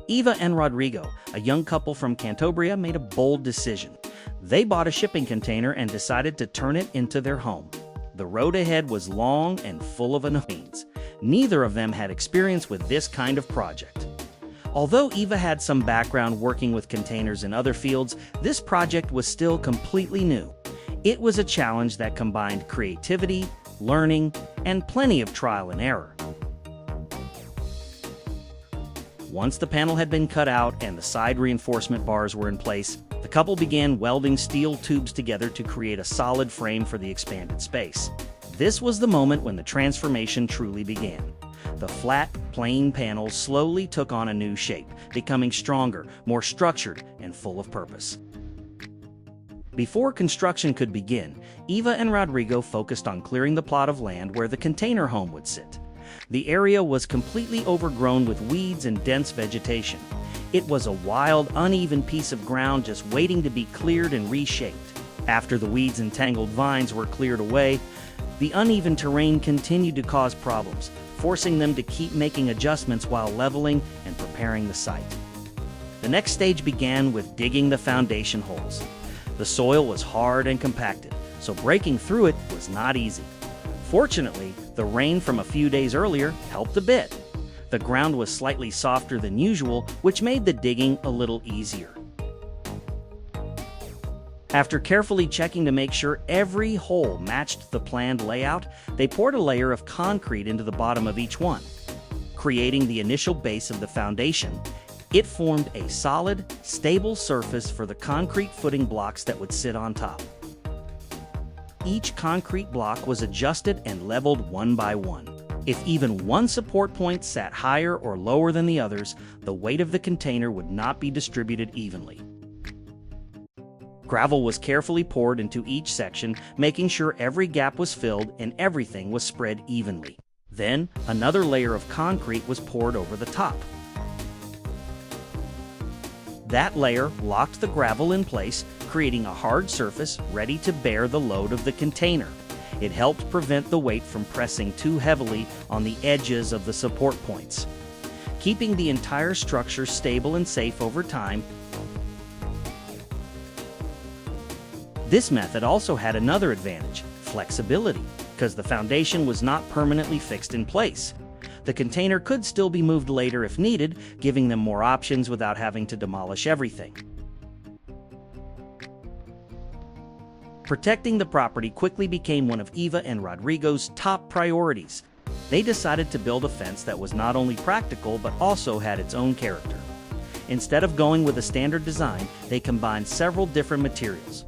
Eva and Rodrigo, a young couple from Cantabria, made a bold decision. They bought a shipping container and decided to turn it into their home. The road ahead was long and full of unknowns. Neither of them had experience with this kind of project. Although Eva had some background working with containers in other fields, this project was still completely new. It was a challenge that combined creativity, learning, and plenty of trial and error. Once the panel had been cut out and the side reinforcement bars were in place, the couple began welding steel tubes together to create a solid frame for the expanded space. This was the moment when the transformation truly began. The flat, plain panels slowly took on a new shape, becoming stronger, more structured, and full of purpose. Before construction could begin, Eva and Rodrigo focused on clearing the plot of land where the container home would sit. The area was completely overgrown with weeds and dense vegetation. It was a wild, uneven piece of ground just waiting to be cleared and reshaped. After the weeds and tangled vines were cleared away, the uneven terrain continued to cause problems, forcing them to keep making adjustments while leveling and preparing the site. The next stage began with digging the foundation holes. The soil was hard and compacted, so breaking through it was not easy. Fortunately, the rain from a few days earlier helped a bit. The ground was slightly softer than usual, which made the digging a little easier. After carefully checking to make sure every hole matched the planned layout, they poured a layer of concrete into the bottom of each one. Creating the initial base of the foundation, it formed a solid, stable surface for the concrete footing blocks that would sit on top. Each concrete block was adjusted and leveled one by one. If even one support point sat higher or lower than the others, the weight of the container would not be distributed evenly. Gravel was carefully poured into each section, making sure every gap was filled and everything was spread evenly. Then, another layer of concrete was poured over the top. That layer locked the gravel in place, creating a hard surface ready to bear the load of the container. It helped prevent the weight from pressing too heavily on the edges of the support points, keeping the entire structure stable and safe over time. This method also had another advantage: flexibility, because the foundation was not permanently fixed in place. The container could still be moved later if needed, giving them more options without having to demolish everything. Protecting the property quickly became one of Eva and Rodrigo's top priorities. They decided to build a fence that was not only practical but also had its own character. Instead of going with a standard design, they combined several different materials.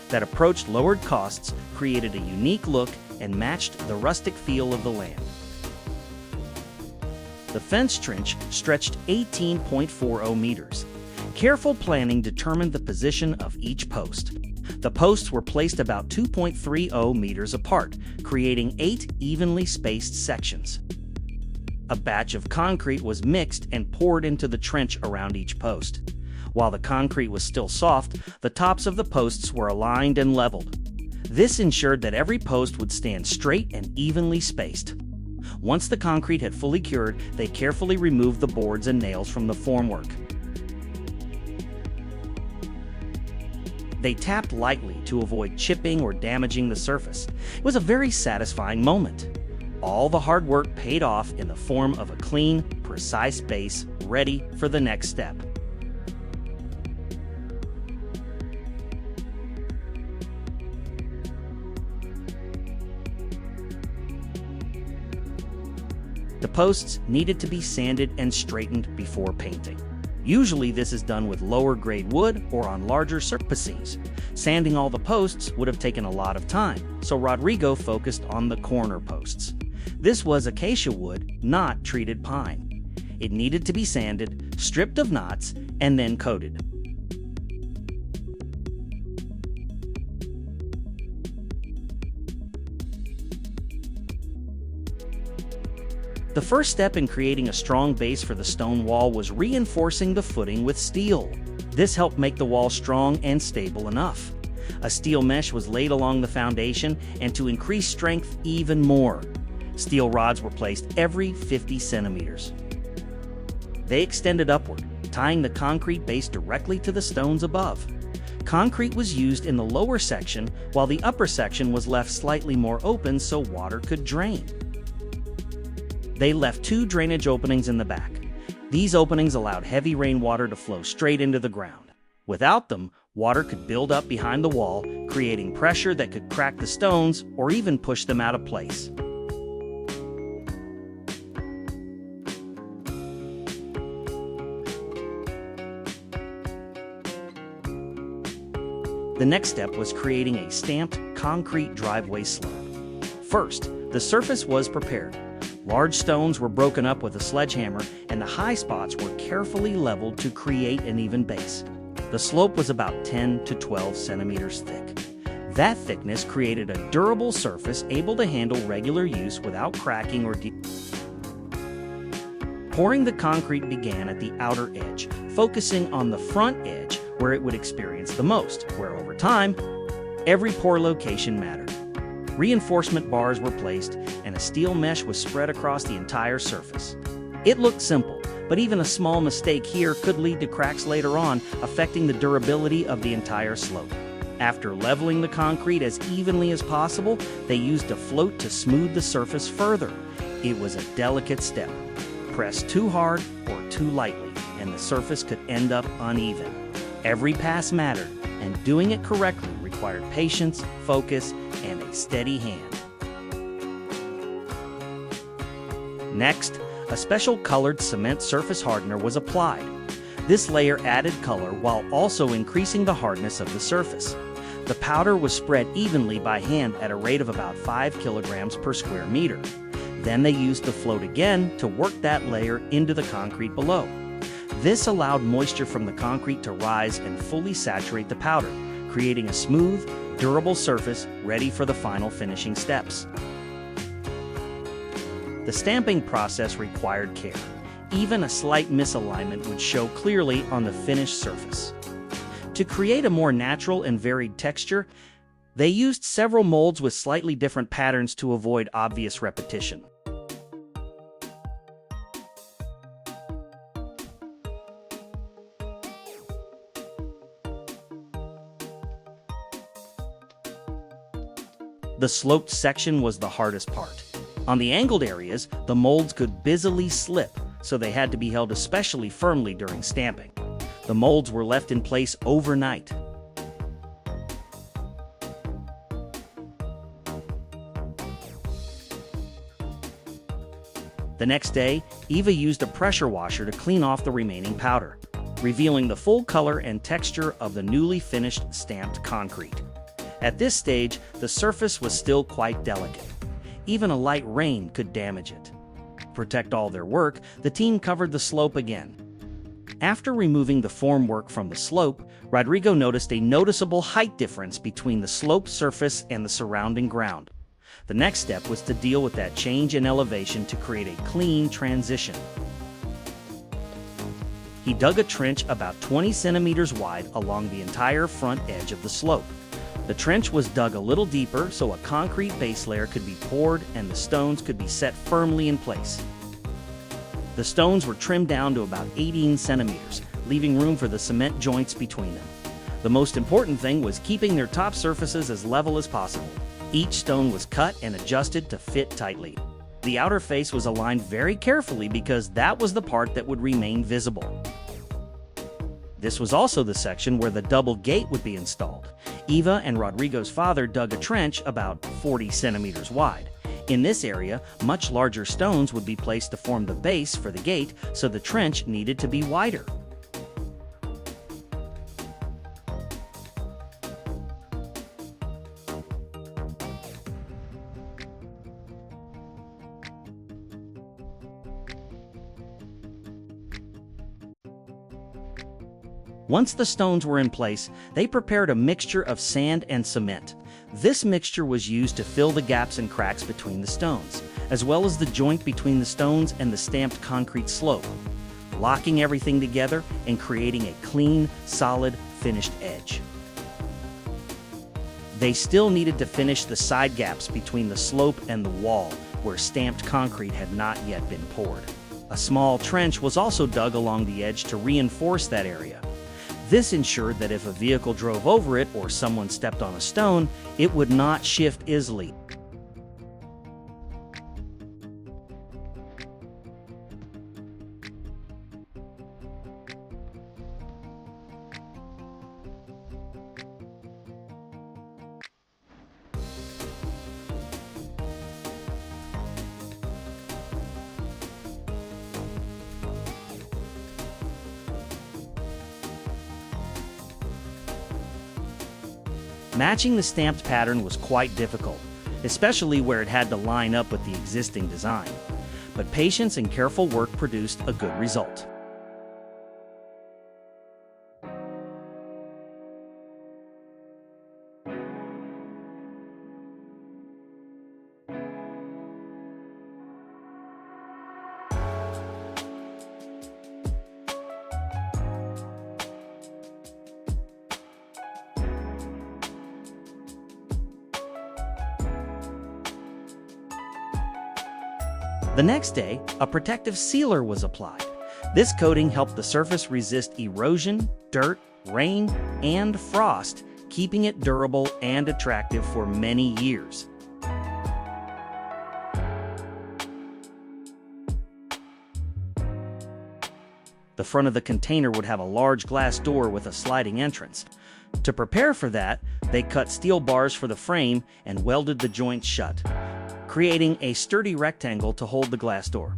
That approach lowered costs, created a unique look, and matched the rustic feel of the land. The fence trench stretched 18.40 meters. Careful planning determined the position of each post. The posts were placed about 2.30 meters apart, creating 8 evenly spaced sections. A batch of concrete was mixed and poured into the trench around each post. While the concrete was still soft, the tops of the posts were aligned and leveled. This ensured that every post would stand straight and evenly spaced. Once the concrete had fully cured, they carefully removed the boards and nails from the formwork. They tapped lightly to avoid chipping or damaging the surface. It was a very satisfying moment. All the hard work paid off in the form of a clean, precise base ready for the next step. The posts needed to be sanded and straightened before painting. Usually this is done with lower grade wood or on larger surfaces. Sanding all the posts would have taken a lot of time, so Rodrigo focused on the corner posts. This was acacia wood, not treated pine. It needed to be sanded, stripped of knots, and then coated. The first step in creating a strong base for the stone wall was reinforcing the footing with steel. This helped make the wall strong and stable enough. A steel mesh was laid along the foundation, and to increase strength even more, steel rods were placed every 50 centimeters. They extended upward, tying the concrete base directly to the stones above. Concrete was used in the lower section, while the upper section was left slightly more open so water could drain. They left 2 drainage openings in the back. These openings allowed heavy rainwater to flow straight into the ground. Without them, water could build up behind the wall, creating pressure that could crack the stones or even push them out of place. The next step was creating a stamped concrete driveway slope. First, the surface was prepared. Large stones were broken up with a sledgehammer, and the high spots were carefully leveled to create an even base. The slope was about 10 to 12 centimeters thick. That thickness created a durable surface able to handle regular use without cracking or Pouring the concrete began at the outer edge, focusing on the front edge where it would experience the most, where over time, every pour location mattered. Reinforcement bars were placed, and a steel mesh was spread across the entire surface. It looked simple, but even a small mistake here could lead to cracks later on, affecting the durability of the entire slope. After leveling the concrete as evenly as possible, they used a float to smooth the surface further. It was a delicate step. Press too hard or too lightly, and the surface could end up uneven. Every pass mattered, and doing it correctly required patience, focus, and a steady hand. Next, a special colored cement surface hardener was applied. This layer added color while also increasing the hardness of the surface. The powder was spread evenly by hand at a rate of about 5 kilograms per square meter. Then they used the float again to work that layer into the concrete below. This allowed moisture from the concrete to rise and fully saturate the powder, creating a smooth, durable surface ready for the final finishing steps. The stamping process required care. Even a slight misalignment would show clearly on the finished surface. To create a more natural and varied texture, they used several molds with slightly different patterns to avoid obvious repetition. The sloped section was the hardest part. On the angled areas, the molds could busily slip, so they had to be held especially firmly during stamping. The molds were left in place overnight. The next day, Eva used a pressure washer to clean off the remaining powder, revealing the full color and texture of the newly finished stamped concrete. At this stage, the surface was still quite delicate. Even a light rain could damage it. To protect all their work, the team covered the slope again. After removing the formwork from the slope, Rodrigo noticed a noticeable height difference between the sloped surface and the surrounding ground. The next step was to deal with that change in elevation to create a clean transition. He dug a trench about 20 centimeters wide along the entire front edge of the slope. The trench was dug a little deeper so a concrete base layer could be poured and the stones could be set firmly in place. The stones were trimmed down to about 18 centimeters, leaving room for the cement joints between them. The most important thing was keeping their top surfaces as level as possible. Each stone was cut and adjusted to fit tightly. The outer face was aligned very carefully because that was the part that would remain visible. This was also the section where the double gate would be installed. Eva and Rodrigo's father dug a trench about 40 centimeters wide. In this area, much larger stones would be placed to form the base for the gate, so the trench needed to be wider. Once the stones were in place, they prepared a mixture of sand and cement. This mixture was used to fill the gaps and cracks between the stones, as well as the joint between the stones and the stamped concrete slope, locking everything together and creating a clean, solid, finished edge. They still needed to finish the side gaps between the slope and the wall, where stamped concrete had not yet been poured. A small trench was also dug along the edge to reinforce that area. This ensured that if a vehicle drove over it or someone stepped on a stone, it would not shift easily. Matching the stamped pattern was quite difficult, especially where it had to line up with the existing design. But patience and careful work produced a good result. The next day, a protective sealer was applied. This coating helped the surface resist erosion, dirt, rain, and frost, keeping it durable and attractive for many years. The front of the container would have a large glass door with a sliding entrance. To prepare for that, they cut steel bars for the frame and welded the joints shut, creating a sturdy rectangle to hold the glass door.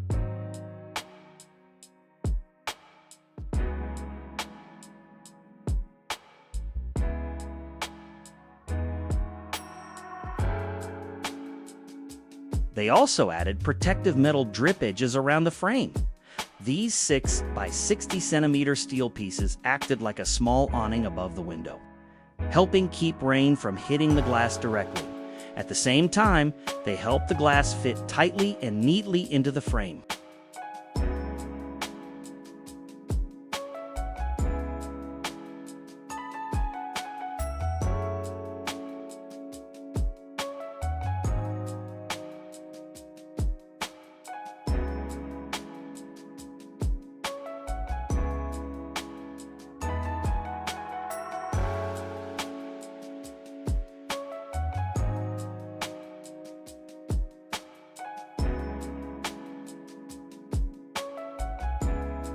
They also added protective metal drip edges around the frame. These 6 by 60 centimeter steel pieces acted like a small awning above the window, helping keep rain from hitting the glass directly. At the same time, they helped the glass fit tightly and neatly into the frame.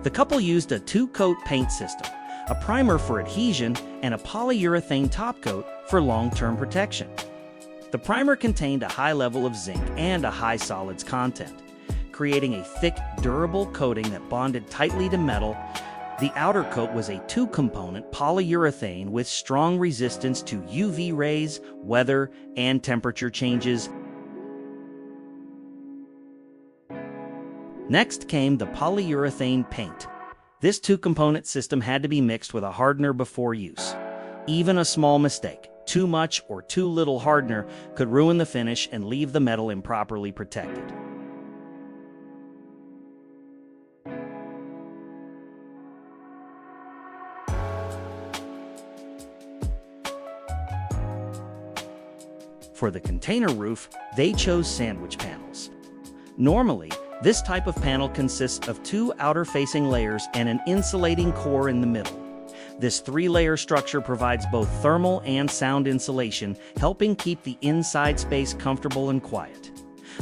The couple used a 2-coat paint system, a primer for adhesion, and a polyurethane topcoat for long-term protection. The primer contained a high level of zinc and a high solids content, creating a thick, durable coating that bonded tightly to metal. The outer coat was a 2-component polyurethane with strong resistance to UV rays, weather, and temperature changes. Next came the polyurethane paint. This 2-component system had to be mixed with a hardener before use. Even a small mistake, too much or too little hardener, could ruin the finish and leave the metal improperly protected. For the container roof, they chose sandwich panels. Normally, this type of panel consists of 2 outer-facing layers and an insulating core in the middle. This 3-layer structure provides both thermal and sound insulation, helping keep the inside space comfortable and quiet.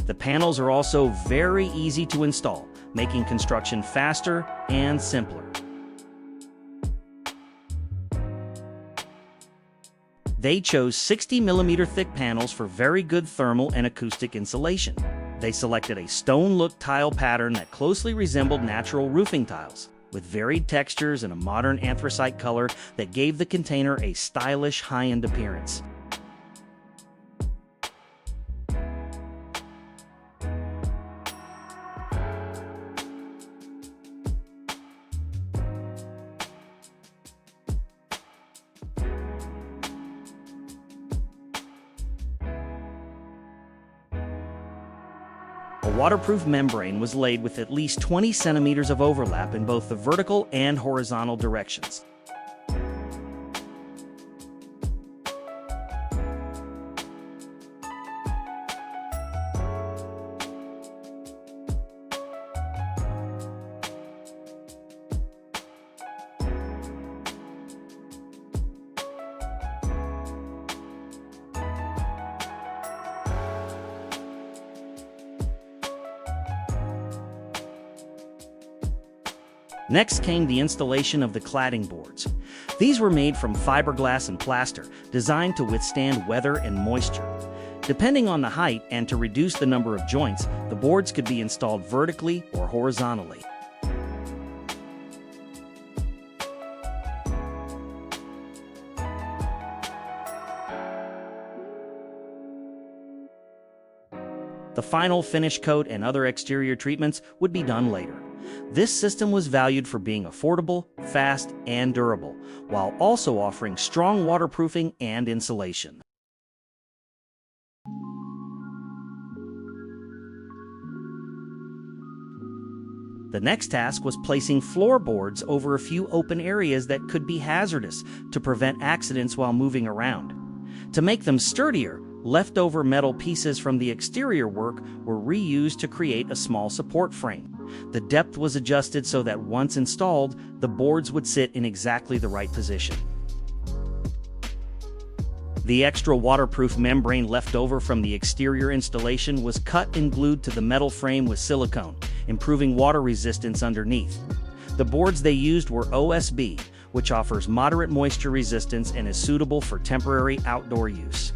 The panels are also very easy to install, making construction faster and simpler. They chose 60mm thick panels for very good thermal and acoustic insulation. They selected a stone-look tile pattern that closely resembled natural roofing tiles, with varied textures and a modern anthracite color that gave the container a stylish, high-end appearance. A waterproof membrane was laid with at least 20 centimeters of overlap in both the vertical and horizontal directions. Next came the installation of the cladding boards. These were made from fiberglass and plaster, designed to withstand weather and moisture. Depending on the height and to reduce the number of joints, the boards could be installed vertically or horizontally. The final finish coat and other exterior treatments would be done later. This system was valued for being affordable, fast, and durable, while also offering strong waterproofing and insulation. The next task was placing floorboards over a few open areas that could be hazardous to prevent accidents while moving around. To make them sturdier, leftover metal pieces from the exterior work were reused to create a small support frame. The depth was adjusted so that once installed, the boards would sit in exactly the right position. The extra waterproof membrane left over from the exterior installation was cut and glued to the metal frame with silicone, improving water resistance underneath. The boards they used were OSB, which offers moderate moisture resistance and is suitable for temporary outdoor use.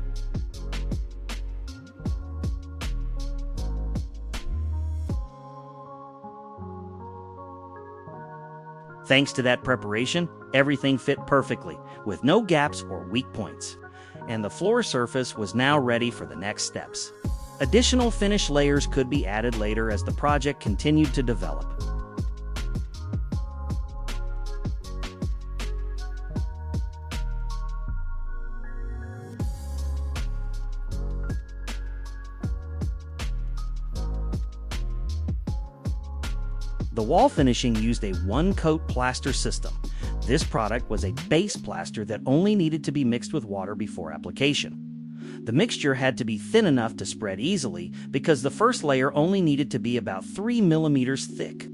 Thanks to that preparation, everything fit perfectly, with no gaps or weak points. And the floor surface was now ready for the next steps. Additional finish layers could be added later as the project continued to develop. The wall finishing used a one-coat plaster system. This product was a base plaster that only needed to be mixed with water before application. The mixture had to be thin enough to spread easily because the first layer only needed to be about 3 millimeters thick.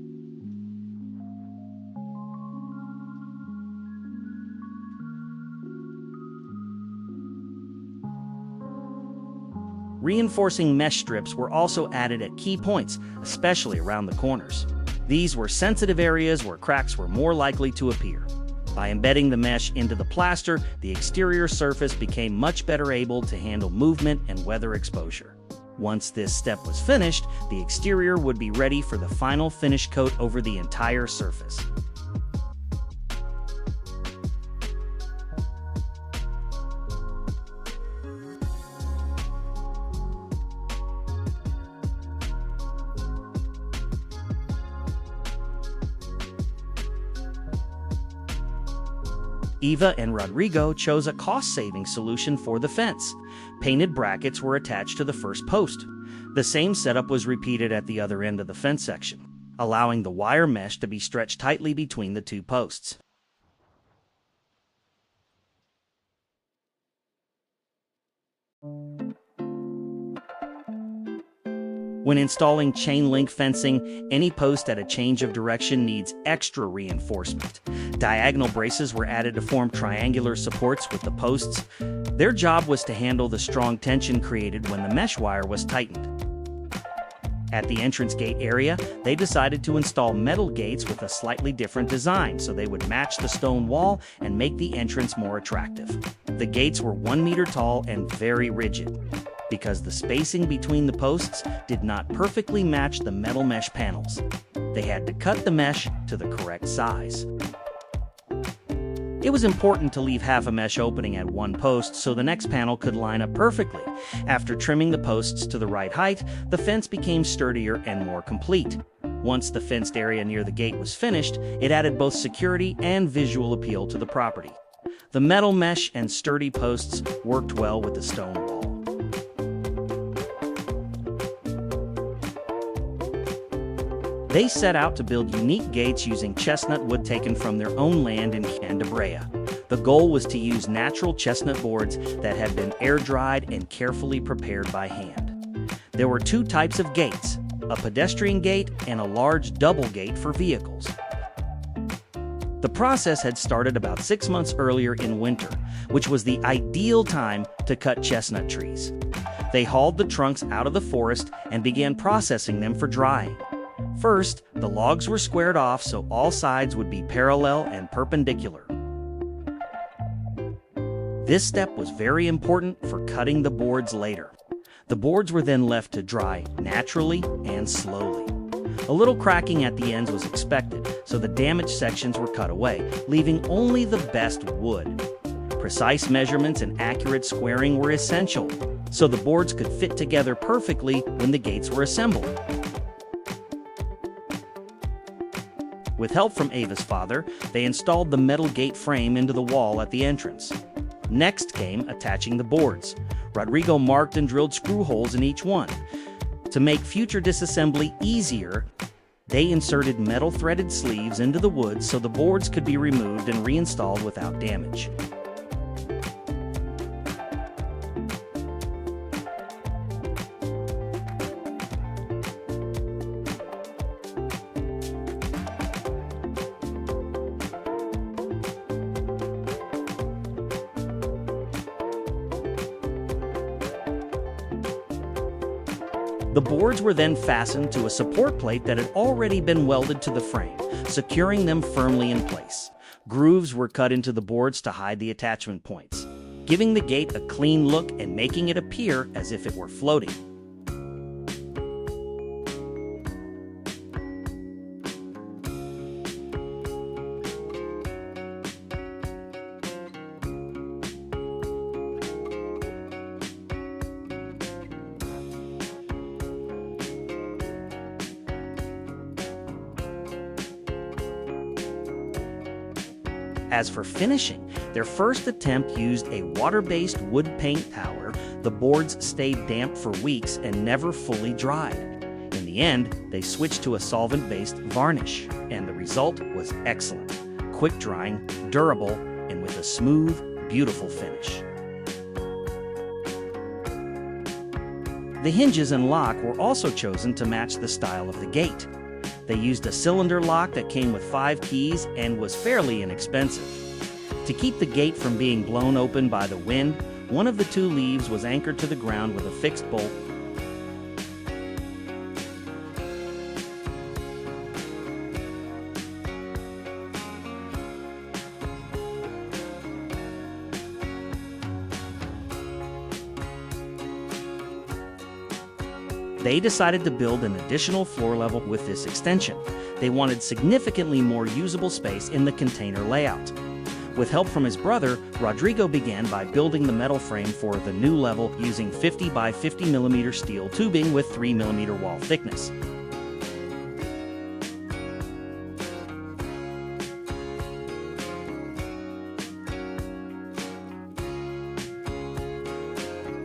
Reinforcing mesh strips were also added at key points, especially around the corners. These were sensitive areas where cracks were more likely to appear. By embedding the mesh into the plaster, the exterior surface became much better able to handle movement and weather exposure. Once this step was finished, the exterior would be ready for the final finish coat over the entire surface. Eva and Rodrigo chose a cost-saving solution for the fence. Painted brackets were attached to the first post. The same setup was repeated at the other end of the fence section, allowing the wire mesh to be stretched tightly between the two posts. When installing chain link fencing, any post at a change of direction needs extra reinforcement. Diagonal braces were added to form triangular supports with the posts. Their job was to handle the strong tension created when the mesh wire was tightened. At the entrance gate area, they decided to install metal gates with a slightly different design so they would match the stone wall and make the entrance more attractive. The gates were 1 meter tall and very rigid, because the spacing between the posts did not perfectly match the metal mesh panels. They had to cut the mesh to the correct size. It was important to leave half a mesh opening at one post so the next panel could line up perfectly. After trimming the posts to the right height, the fence became sturdier and more complete. Once the fenced area near the gate was finished, it added both security and visual appeal to the property. The metal mesh and sturdy posts worked well with the stone wall. They set out to build unique gates using chestnut wood taken from their own land in Brea. The goal was to use natural chestnut boards that had been air-dried and carefully prepared by hand. There were 2 types of gates, a pedestrian gate and a large double gate for vehicles. The process had started about 6 months earlier in winter, which was the ideal time to cut chestnut trees. They hauled the trunks out of the forest and began processing them for drying. First, The logs were squared off so all sides would be parallel and perpendicular. This step was very important for cutting the boards later. The boards were then left to dry naturally and slowly. A little cracking at the ends was expected, so the damaged sections were cut away, leaving only the best wood. Precise measurements and accurate squaring were essential, so the boards could fit together perfectly when the gates were assembled. With help from Ava's father, they installed the metal gate frame into the wall at the entrance. Next came attaching the boards. Rodrigo marked and drilled screw holes in each one. To make future disassembly easier, they inserted metal threaded sleeves into the wood so the boards could be removed and reinstalled without damage. The boards were then fastened to a support plate that had already been welded to the frame, securing them firmly in place. Grooves were cut into the boards to hide the attachment points, giving the gate a clean look and making it appear as if it were floating. As for finishing, their first attempt used a water-based wood paint tower. The boards stayed damp for weeks and never fully dried. In the end, they switched to a solvent-based varnish, and the result was excellent. Quick drying, durable, and with a smooth, beautiful finish. The hinges and lock were also chosen to match the style of the gate. They used a cylinder lock that came with 5 keys and was fairly inexpensive. To keep the gate from being blown open by the wind, one of the 2 leaves was anchored to the ground with a fixed bolt. They decided to build an additional floor level with this extension. They wanted significantly more usable space in the container layout. With help from his brother, Rodrigo began by building the metal frame for the new level using 50 by 50 mm steel tubing with 3 mm wall thickness.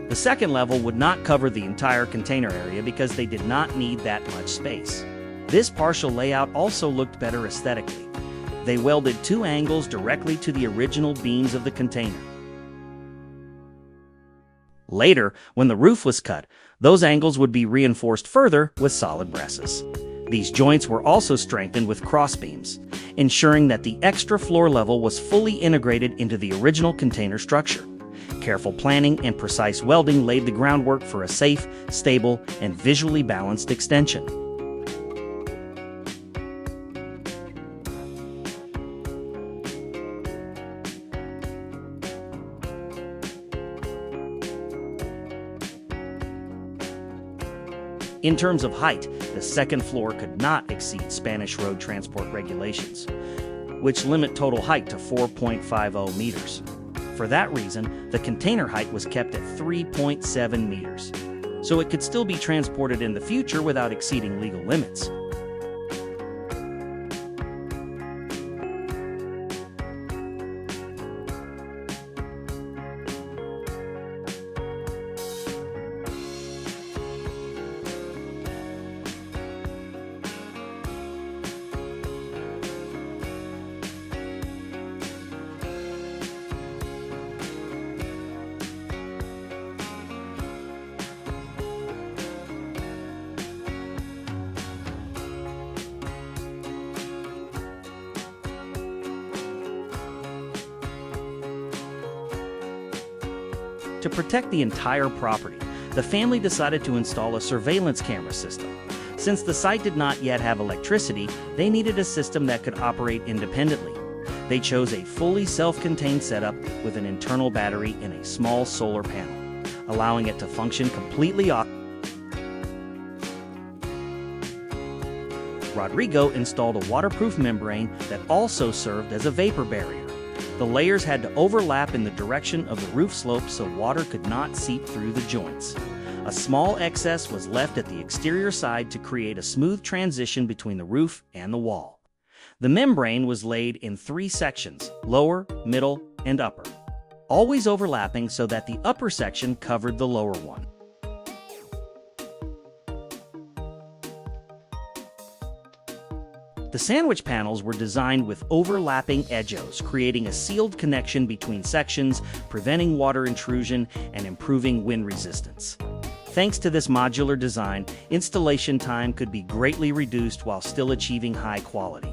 The second level would not cover the entire container area because they did not need that much space. This partial layout also looked better aesthetically. They welded 2 angles directly to the original beams of the container. Later, when the roof was cut, those angles would be reinforced further with solid brasses. These joints were also strengthened with crossbeams, ensuring that the extra floor level was fully integrated into the original container structure. Careful planning and precise welding laid the groundwork for a safe, stable, and visually balanced extension. In terms of height, the second floor could not exceed Spanish road transport regulations, which limit total height to 4.50 meters. For that reason, the container height was kept at 3.7 meters, so it could still be transported in the future without exceeding legal limits. To protect the entire property, the family decided to install a surveillance camera system. Since the site did not yet have electricity, they needed a system that could operate independently. They chose a fully self-contained setup with an internal battery and a small solar panel, allowing it to function completely off. Rodrigo installed a waterproof membrane that also served as a vapor barrier. The layers had to overlap in the direction of the roof slope so water could not seep through the joints. A small excess was left at the exterior side to create a smooth transition between the roof and the wall. The membrane was laid in 3 sections, lower, middle, and upper, always overlapping so that the upper section covered the lower one. The sandwich panels were designed with overlapping edges, creating a sealed connection between sections, preventing water intrusion and improving wind resistance. Thanks to this modular design, installation time could be greatly reduced while still achieving high quality.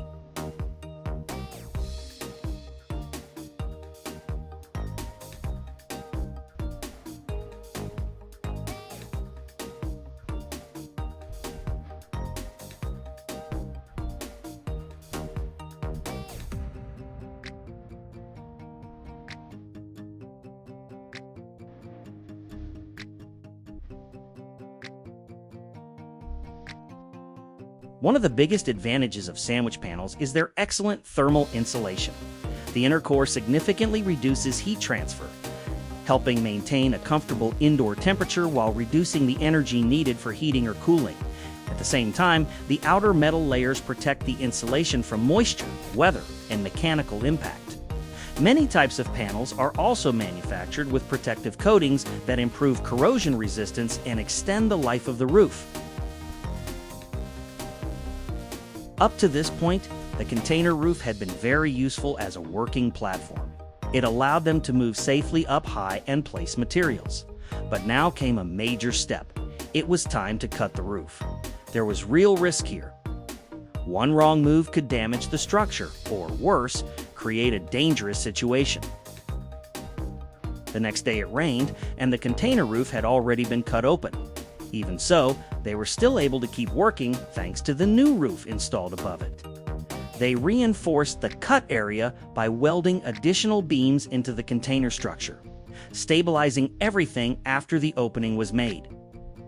One of the biggest advantages of sandwich panels is their excellent thermal insulation. The inner core significantly reduces heat transfer, helping maintain a comfortable indoor temperature while reducing the energy needed for heating or cooling. At the same time, the outer metal layers protect the insulation from moisture, weather, and mechanical impact. Many types of panels are also manufactured with protective coatings that improve corrosion resistance and extend the life of the roof. Up to this point, the container roof had been very useful as a working platform. It allowed them to move safely up high and place materials. But now came a major step. It was time to cut the roof. There was real risk here. One wrong move could damage the structure, or worse, create a dangerous situation. The next day it rained, and the container roof had already been cut open. Even so, they were still able to keep working thanks to the new roof installed above it. They reinforced the cut area by welding additional beams into the container structure, stabilizing everything after the opening was made.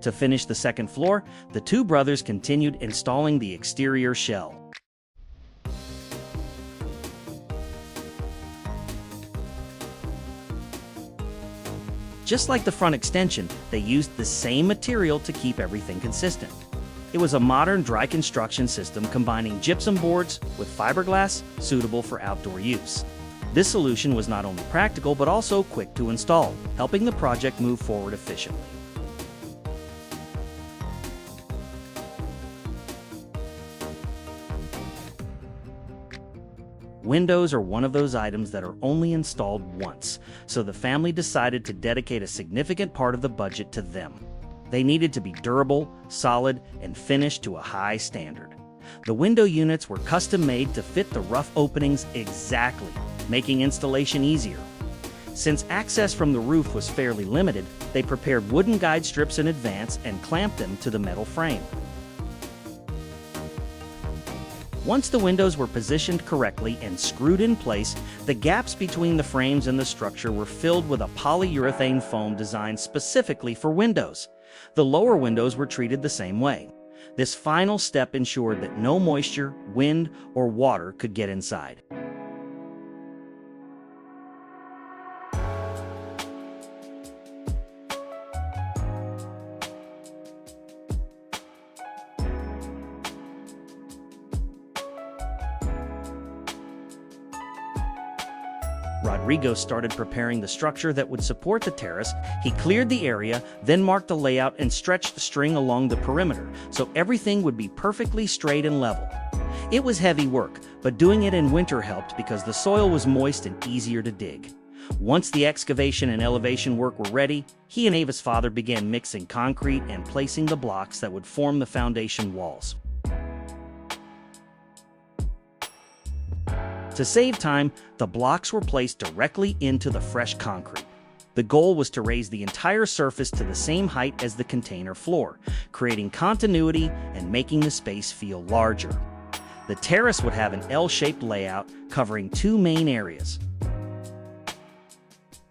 To finish the second floor, the two brothers continued installing the exterior shell. Just like the front extension, they used the same material to keep everything consistent. It was a modern dry construction system combining gypsum boards with fiberglass suitable for outdoor use. This solution was not only practical but also quick to install, helping the project move forward efficiently. Windows are one of those items that are only installed once, so the family decided to dedicate a significant part of the budget to them. They needed to be durable, solid, and finished to a high standard. The window units were custom-made to fit the rough openings exactly, making installation easier. Since access from the roof was fairly limited, they prepared wooden guide strips in advance and clamped them to the metal frame. Once the windows were positioned correctly and screwed in place, the gaps between the frames and the structure were filled with a polyurethane foam designed specifically for windows. The lower windows were treated the same way. This final step ensured that no moisture, wind, or water could get inside. Rodrigo started preparing the structure that would support the terrace. He cleared the area, then marked the layout and stretched the string along the perimeter, so everything would be perfectly straight and level. It was heavy work, but doing it in winter helped because the soil was moist and easier to dig. Once the excavation and elevation work were ready, he and Ava's father began mixing concrete and placing the blocks that would form the foundation walls. To save time, the blocks were placed directly into the fresh concrete. The goal was to raise the entire surface to the same height as the container floor, creating continuity and making the space feel larger. The terrace would have an L-shaped layout covering two main areas.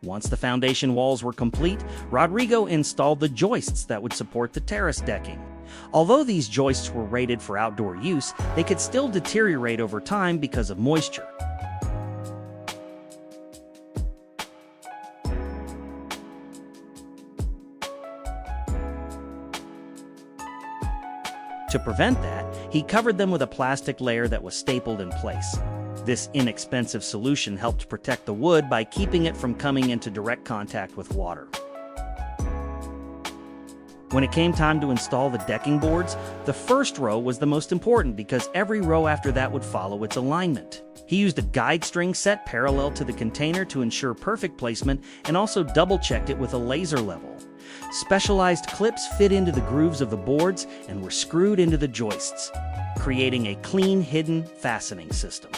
Once the foundation walls were complete, Rodrigo installed the joists that would support the terrace decking. Although these joists were rated for outdoor use, they could still deteriorate over time because of moisture. To prevent that, he covered them with a plastic layer that was stapled in place. This inexpensive solution helped protect the wood by keeping it from coming into direct contact with water. When it came time to install the decking boards, the first row was the most important because every row after that would follow its alignment. He used a guide string set parallel to the container to ensure perfect placement and also double-checked it with a laser level. Specialized clips fit into the grooves of the boards and were screwed into the joists, creating a clean, hidden fastening system.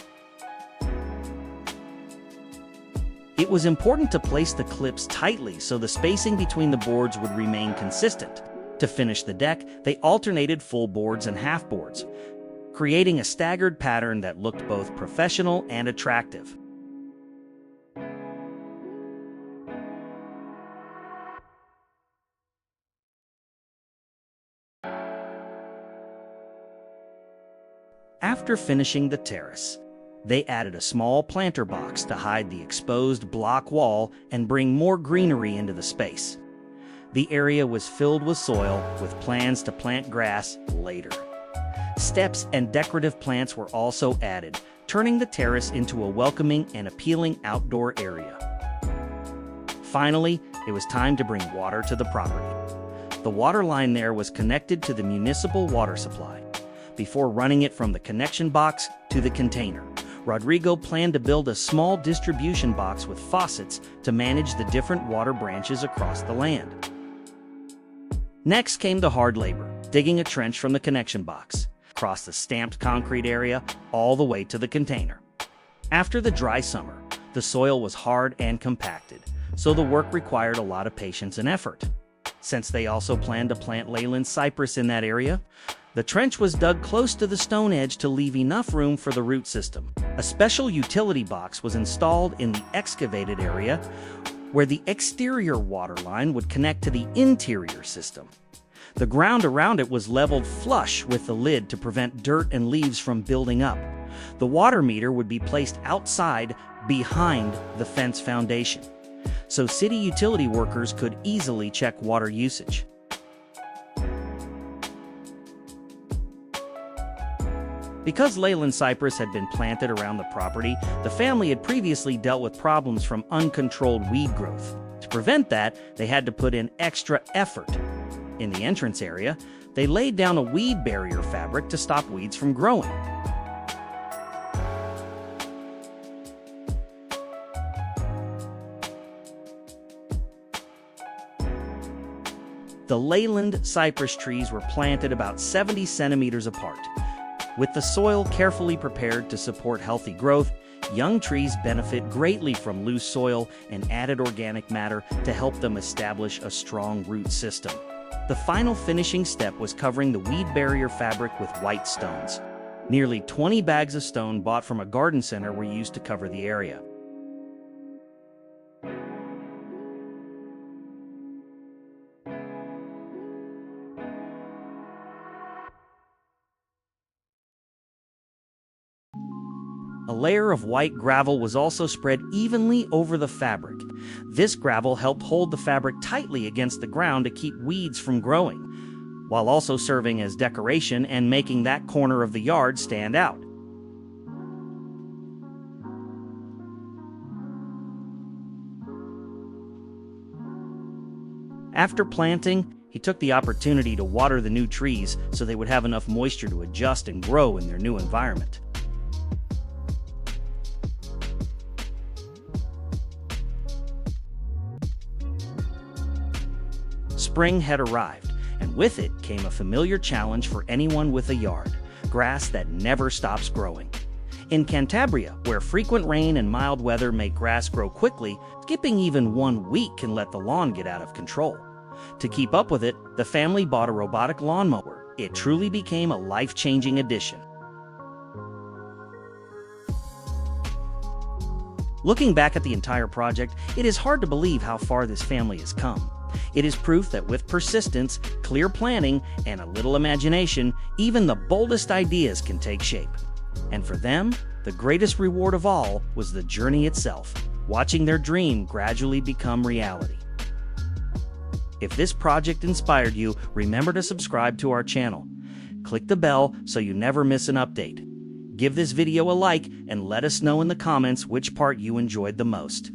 It was important to place the clips tightly so the spacing between the boards would remain consistent. To finish the deck, they alternated full boards and half boards, creating a staggered pattern that looked both professional and attractive. After finishing the terrace, they added a small planter box to hide the exposed block wall and bring more greenery into the space. The area was filled with soil, with plans to plant grass later. Steps and decorative plants were also added, turning the terrace into a welcoming and appealing outdoor area. Finally, it was time to bring water to the property. The water line there was connected to the municipal water supply. Before running it from the connection box to the container, Rodrigo planned to build a small distribution box with faucets to manage the different water branches across the land. Next came the hard labor, digging a trench from the connection box, across the stamped concrete area, all the way to the container. After the dry summer, the soil was hard and compacted, so the work required a lot of patience and effort. Since they also planned to plant Leyland cypress in that area, the trench was dug close to the stone edge to leave enough room for the root system. A special utility box was installed in the excavated area where the exterior water line would connect to the interior system. The ground around it was leveled flush with the lid to prevent dirt and leaves from building up. The water meter would be placed outside behind the fence foundation, so city utility workers could easily check water usage. Because Leyland cypress had been planted around the property, the family had previously dealt with problems from uncontrolled weed growth. To prevent that, they had to put in extra effort. In the entrance area, they laid down a weed barrier fabric to stop weeds from growing. The Leyland cypress trees were planted about 70 centimeters apart. With the soil carefully prepared to support healthy growth, young trees benefit greatly from loose soil and added organic matter to help them establish a strong root system. The final finishing step was covering the weed barrier fabric with white stones. Nearly 20 bags of stone bought from a garden center were used to cover the area. A layer of white gravel was also spread evenly over the fabric. This gravel helped hold the fabric tightly against the ground to keep weeds from growing, while also serving as decoration and making that corner of the yard stand out. After planting, he took the opportunity to water the new trees so they would have enough moisture to adjust and grow in their new environment. Spring had arrived, and with it came a familiar challenge for anyone with a yard: grass that never stops growing. In Cantabria, where frequent rain and mild weather make grass grow quickly, skipping even 1 week can let the lawn get out of control. To keep up with it, the family bought a robotic lawnmower. It truly became a life-changing addition. Looking back at the entire project, it is hard to believe how far this family has come. It is proof that with persistence, clear planning, and a little imagination, even the boldest ideas can take shape. And for them, the greatest reward of all was the journey itself, watching their dream gradually become reality. If this project inspired you, remember to subscribe to our channel. Click the bell so you never miss an update. Give this video a like and let us know in the comments which part you enjoyed the most.